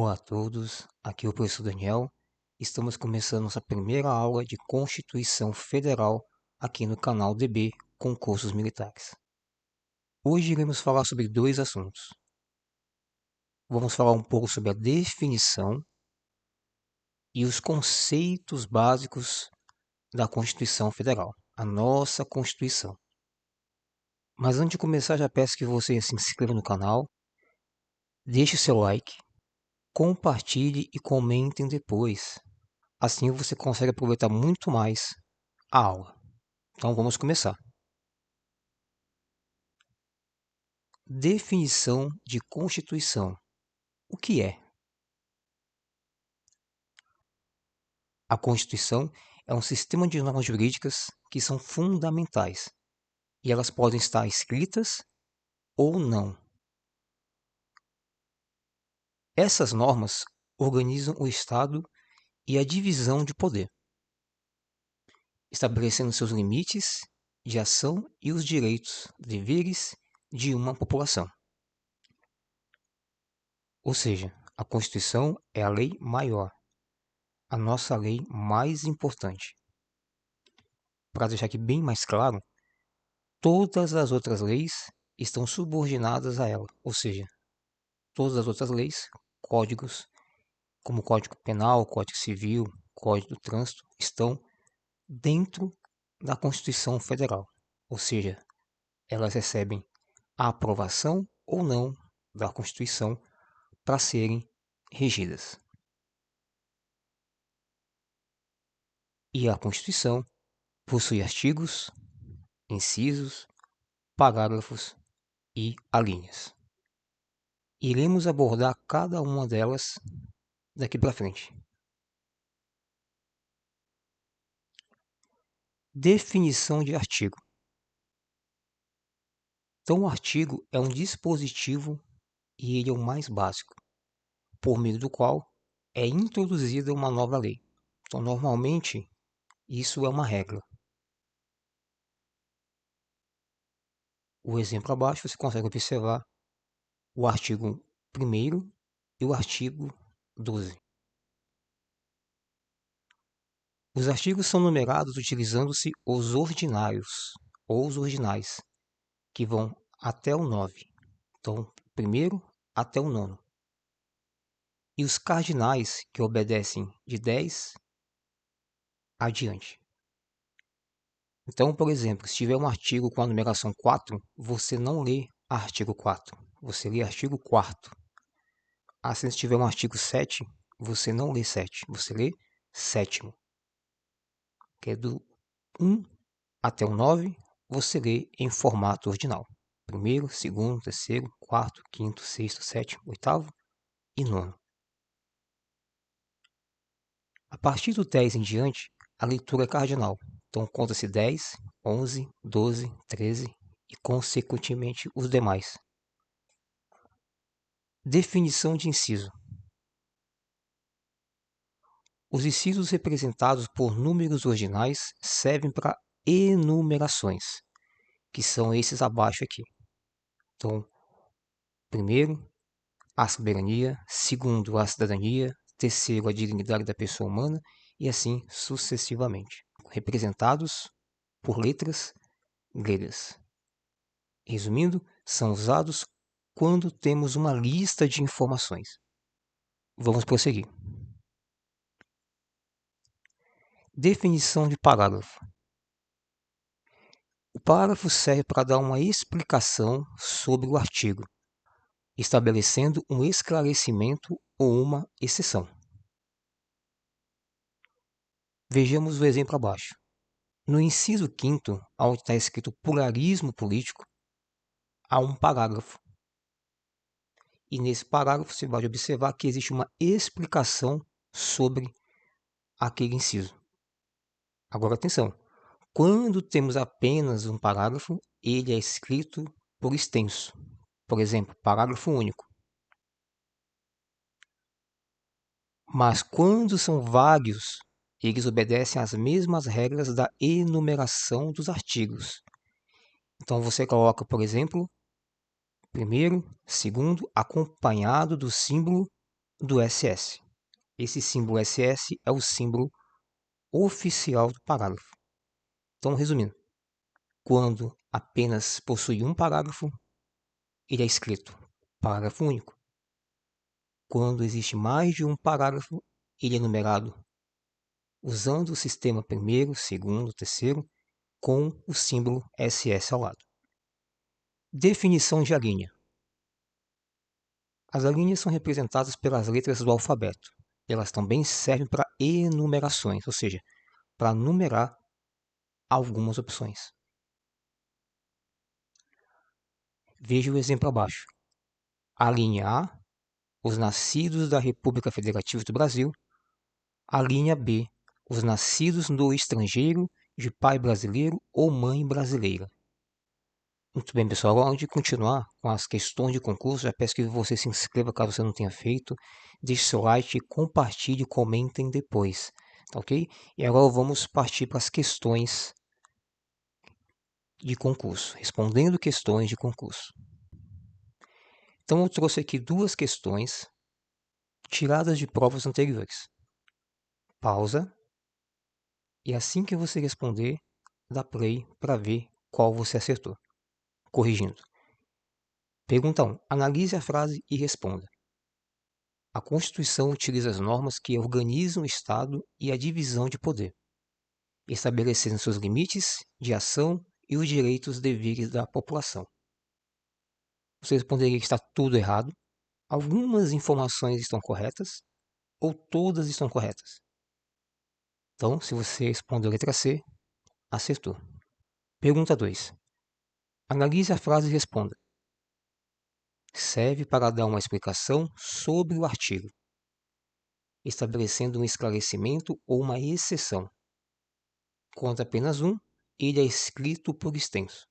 Olá a todos, aqui é o professor Daniel. Estamos começando nossa primeira aula de Constituição Federal aqui no canal DB Concursos Militares. Hoje iremos falar sobre dois assuntos. Vamos falar um pouco sobre a definição e os conceitos básicos da Constituição Federal, a nossa Constituição. Mas antes de começar, já peço que você se inscreva no canal, deixe seu like, compartilhe e comentem depois. Assim você consegue aproveitar muito mais a aula. Então vamos começar. Definição de Constituição. O que é? A Constituição é um sistema de normas jurídicas que são fundamentais e elas podem estar escritas ou não. Essas normas organizam o Estado e a divisão de poder, estabelecendo seus limites de ação e os direitos, deveres de uma população. Ou seja, a Constituição é a lei maior, a nossa lei mais importante. Para deixar aqui bem mais claro, todas as outras leis estão subordinadas a ela, ou seja, todas as outras leis, códigos, como o Código Penal, Código Civil, Código do Trânsito, estão dentro da Constituição Federal, ou seja, elas recebem a aprovação ou não da Constituição para serem regidas. E a Constituição possui artigos, incisos, parágrafos e alíneas. Iremos abordar cada uma delas daqui para frente. Definição de artigo. Então, o artigo é um dispositivo e ele é o mais básico, por meio do qual é introduzida uma nova lei. Então, normalmente, isso é uma regra. O exemplo abaixo você consegue observar o artigo 1º e o artigo 12. Os artigos são numerados utilizando-se os ordinários ou os ordinais, que vão até o 9. Então, primeiro até o 9. E os cardinais, que obedecem de 10 adiante. Então, por exemplo, se tiver um artigo com a numeração 4, você não lê artigo 4, você lê artigo 4º. Assim, se tiver um artigo 7, você não lê 7, você lê 7º. Que é do 1 até o 9, você lê em formato ordinal. Primeiro, segundo, terceiro, quarto, quinto, sexto, sétimo, oitavo e nono. A partir do 10 em diante, a leitura é cardinal. Então conta-se 10, 11, 12, 13 e consecutivamente os demais. Definição de inciso. Os incisos representados por números ordinais servem para enumerações, que são esses abaixo aqui. Então, primeiro, a soberania, segundo, a cidadania, terceiro, a dignidade da pessoa humana e assim sucessivamente, representados por letras gregas. Resumindo, são usados quando temos uma lista de informações. Vamos prosseguir. Definição de parágrafo. O parágrafo serve para dar uma explicação sobre o artigo, estabelecendo um esclarecimento ou uma exceção. Vejamos o exemplo abaixo. No inciso 5º, onde está escrito pluralismo político, há um parágrafo. E nesse parágrafo você pode observar que existe uma explicação sobre aquele inciso. Agora atenção, quando temos apenas um parágrafo, ele é escrito por extenso. Por exemplo, parágrafo único. Mas quando são vários, eles obedecem às mesmas regras da enumeração dos artigos. Então você coloca, por exemplo, primeiro, segundo, acompanhado do símbolo do SS. Esse símbolo SS é o símbolo oficial do parágrafo. Então, resumindo, quando apenas possui um parágrafo, ele é escrito parágrafo único. Quando existe mais de um parágrafo, ele é numerado usando o sistema primeiro, segundo, terceiro, com o símbolo SS ao lado. Definição de alínea. As alíneas são representadas pelas letras do alfabeto. Elas também servem para enumerações, ou seja, para numerar algumas opções. Veja o exemplo abaixo. A linha A, os nascidos da República Federativa do Brasil. A linha B, os nascidos no estrangeiro de pai brasileiro ou mãe brasileira. Muito bem, pessoal. Antes de continuar com as questões de concurso, já peço que você se inscreva caso você não tenha feito. Deixe seu like, compartilhe e comentem depois, tá ok? E agora vamos partir para as questões de concurso, respondendo questões de concurso. Então eu trouxe aqui duas questões tiradas de provas anteriores. Pausa. E assim que você responder, dá play para ver qual você acertou. Corrigindo. Pergunta 1. Analise a frase e responda. A Constituição utiliza as normas que organizam o Estado e a divisão de poder, estabelecendo seus limites de ação e os direitos e deveres da população. Você responderia que está tudo errado, algumas informações estão corretas ou todas estão corretas. Então, se você respondeu a letra C, acertou. Pergunta 2. Analise a frase e responda. Serve para dar uma explicação sobre o artigo, estabelecendo um esclarecimento ou uma exceção. Quando apenas um, ele é escrito por extenso.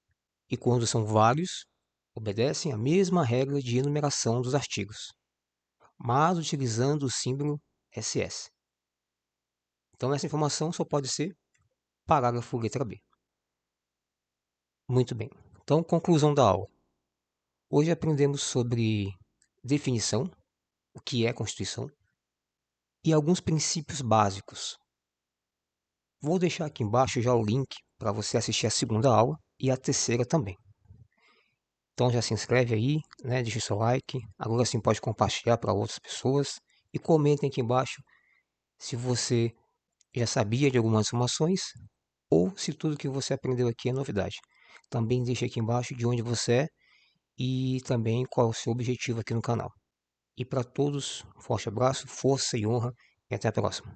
E quando são vários, obedecem à mesma regra de enumeração dos artigos, mas utilizando o símbolo SS. Então essa informação só pode ser parágrafo letra B. Muito bem. Então, conclusão da aula. Hoje aprendemos sobre definição, o que é Constituição, e alguns princípios básicos. Vou deixar aqui embaixo já o link para você assistir a segunda aula e a terceira também. Então já se inscreve aí, né? Deixa o seu like. Agora sim pode compartilhar para outras pessoas. E comentem aqui embaixo se você já sabia de algumas informações ou se tudo que você aprendeu aqui é novidade. Também deixe aqui embaixo de onde você é e também qual é o seu objetivo aqui no canal. E para todos, um forte abraço, força e honra e até a próxima.